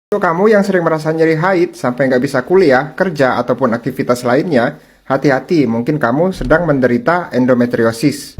Untuk kamu yang sering merasa nyeri haid sampai nggak bisa kuliah, kerja, ataupun aktivitas lainnya, hati-hati, mungkin kamu sedang menderita endometriosis.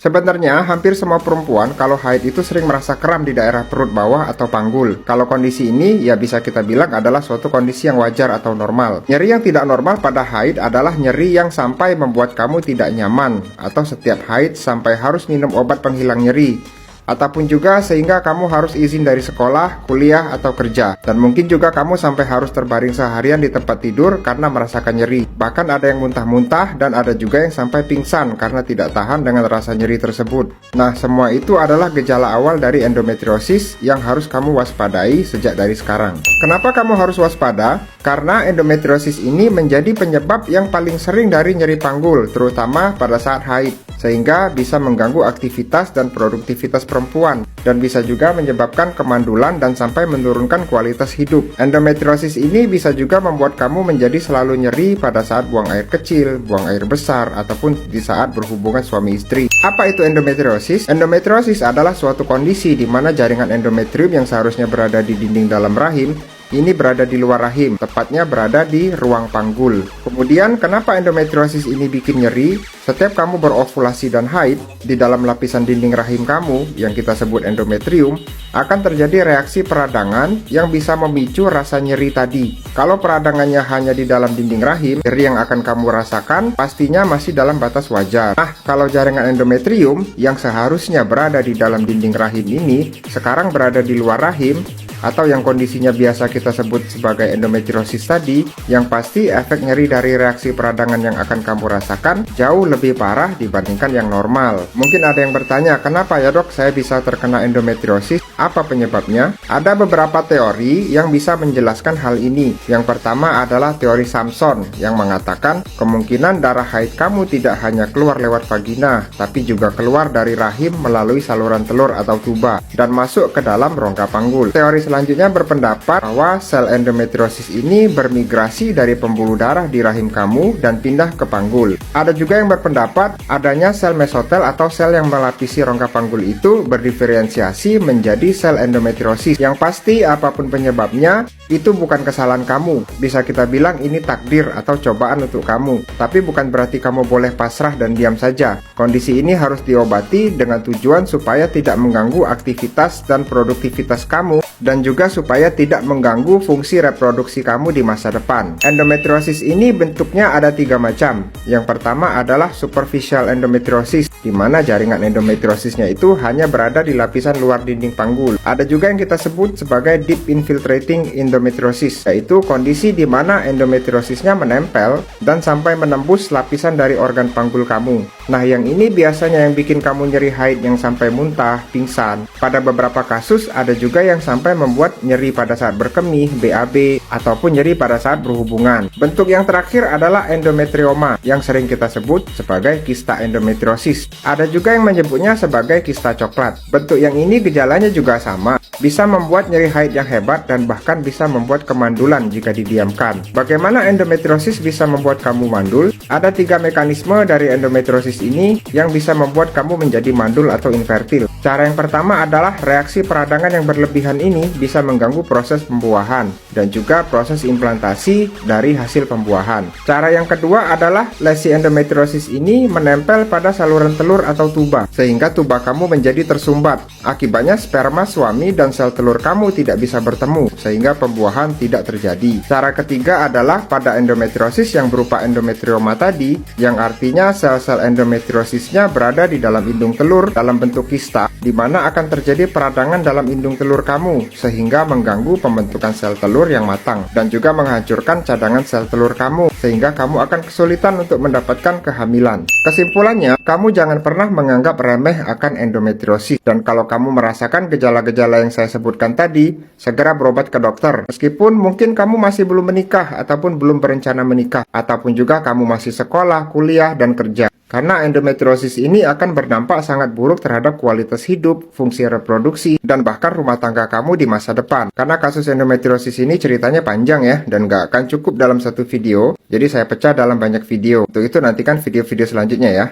Sebenarnya, hampir semua perempuan kalau haid itu sering merasa kram di daerah perut bawah atau panggul. Kalau kondisi ini, ya bisa kita bilang adalah suatu kondisi yang wajar atau normal. Nyeri yang tidak normal pada haid adalah nyeri yang sampai membuat kamu tidak nyaman, atau setiap haid sampai harus minum obat penghilang nyeri. Ataupun juga sehingga kamu harus izin dari sekolah, kuliah, atau kerja. Dan mungkin juga kamu sampai harus terbaring seharian di tempat tidur karena merasakan nyeri. Bahkan ada yang muntah-muntah dan ada juga yang sampai pingsan karena tidak tahan dengan rasa nyeri tersebut. Nah, semua itu adalah gejala awal dari endometriosis yang harus kamu waspadai sejak dari sekarang. Kenapa kamu harus waspada? Karena endometriosis ini menjadi penyebab yang paling sering dari nyeri panggul, terutama pada saat haid, sehingga bisa mengganggu aktivitas dan produktivitas perempuan, dan bisa juga menyebabkan kemandulan dan sampai menurunkan kualitas hidup. Endometriosis ini bisa juga membuat kamu menjadi selalu nyeri pada saat buang air kecil, buang air besar, ataupun di saat berhubungan suami istri. Apa itu endometriosis? Endometriosis adalah suatu kondisi di mana jaringan endometrium yang seharusnya berada di dinding dalam rahim ini berada di luar rahim, tepatnya berada di ruang panggul. Kemudian, kenapa endometriosis ini bikin nyeri? Setiap kamu berovulasi dan haid, di dalam lapisan dinding rahim kamu, yang kita sebut endometrium, akan terjadi reaksi peradangan yang bisa memicu rasa nyeri tadi. Kalau peradangannya hanya di dalam dinding rahim, nyeri yang akan kamu rasakan pastinya masih dalam batas wajar. Nah, kalau jaringan endometrium yang seharusnya berada di dalam dinding rahim ini, sekarang berada di luar rahim, atau yang kondisinya biasa kita sebut sebagai endometriosis tadi, yang pasti efek nyeri dari reaksi peradangan yang akan kamu rasakan jauh lebih parah dibandingkan yang normal. Mungkin ada yang bertanya, kenapa ya dok saya bisa terkena endometriosis? Apa penyebabnya? Ada beberapa teori yang bisa menjelaskan hal ini. Yang pertama adalah teori Samson yang mengatakan kemungkinan darah haid kamu tidak hanya keluar lewat vagina, tapi juga keluar dari rahim melalui saluran telur atau tuba dan masuk ke dalam rongga panggul. Teori selanjutnya berpendapat bahwa sel endometriosis ini bermigrasi dari pembuluh darah di rahim kamu dan pindah ke panggul. Ada juga yang berpendapat adanya sel mesotel atau sel yang melapisi rongga panggul itu berdiferensiasi menjadi sel endometriosis. Yang pasti apapun penyebabnya, itu bukan kesalahan kamu. Bisa kita bilang ini takdir atau cobaan untuk kamu. Tapi bukan berarti kamu boleh pasrah dan diam saja. Kondisi ini harus diobati dengan tujuan supaya tidak mengganggu aktivitas dan produktivitas kamu, dan juga supaya tidak mengganggu fungsi reproduksi kamu di masa depan. Endometriosis ini bentuknya ada 3 macam. Yang pertama adalah superficial endometriosis, di mana jaringan endometriosisnya itu hanya berada di lapisan luar dinding panggul. Ada juga yang kita sebut sebagai deep infiltrating endometriosis, yaitu kondisi di mana endometriosisnya menempel dan sampai menembus lapisan dari organ panggul kamu. Nah, yang ini biasanya yang bikin kamu nyeri haid yang sampai muntah, pingsan. Pada beberapa kasus ada juga yang sampai membuat nyeri pada saat berkemih, BAB, ataupun nyeri pada saat berhubungan. Bentuk yang terakhir adalah endometrioma, yang sering kita sebut sebagai kista endometriosis. Ada juga yang menyebutnya sebagai kista coklat. Bentuk yang ini gejalanya juga sama, bisa membuat nyeri haid yang hebat dan bahkan bisa membuat kemandulan jika didiamkan. Bagaimana endometriosis bisa membuat kamu mandul? Ada 3 mekanisme dari endometriosis ini yang bisa membuat kamu menjadi mandul atau infertil. Cara yang pertama adalah reaksi peradangan yang berlebihan ini bisa mengganggu proses pembuahan dan juga proses implantasi dari hasil pembuahan. Cara yang kedua adalah lesi endometriosis ini menempel pada saluran telur atau tuba, sehingga tuba kamu menjadi tersumbat. Akibatnya sperma suami dan sel telur kamu tidak bisa bertemu, sehingga pembuahan tidak terjadi. Cara ketiga adalah pada endometriosis yang berupa endometrioma tadi, yang artinya sel-sel endometriosisnya berada di dalam indung telur dalam bentuk kista, di mana akan terjadi peradangan dalam indung telur kamu, sehingga mengganggu pembentukan sel telur yang matang, dan juga menghancurkan cadangan sel telur kamu, sehingga kamu akan kesulitan untuk mendapatkan kehamilan. Kesimpulannya, kamu jangan pernah menganggap remeh akan endometriosis, dan kalau kamu merasakan gejala-gejala yang saya sebutkan tadi, segera berobat ke dokter. Meskipun mungkin kamu masih belum menikah, ataupun belum berencana menikah, ataupun juga kamu masih sekolah, kuliah, dan kerja. Karena endometriosis ini akan berdampak sangat buruk terhadap kualitas hidup, fungsi reproduksi, dan bahkan rumah tangga kamu di masa depan. Karena kasus endometriosis ini ceritanya panjang ya, dan gak akan cukup dalam satu video. Jadi saya pecah dalam banyak video. Untuk itu nantikan video-video selanjutnya ya.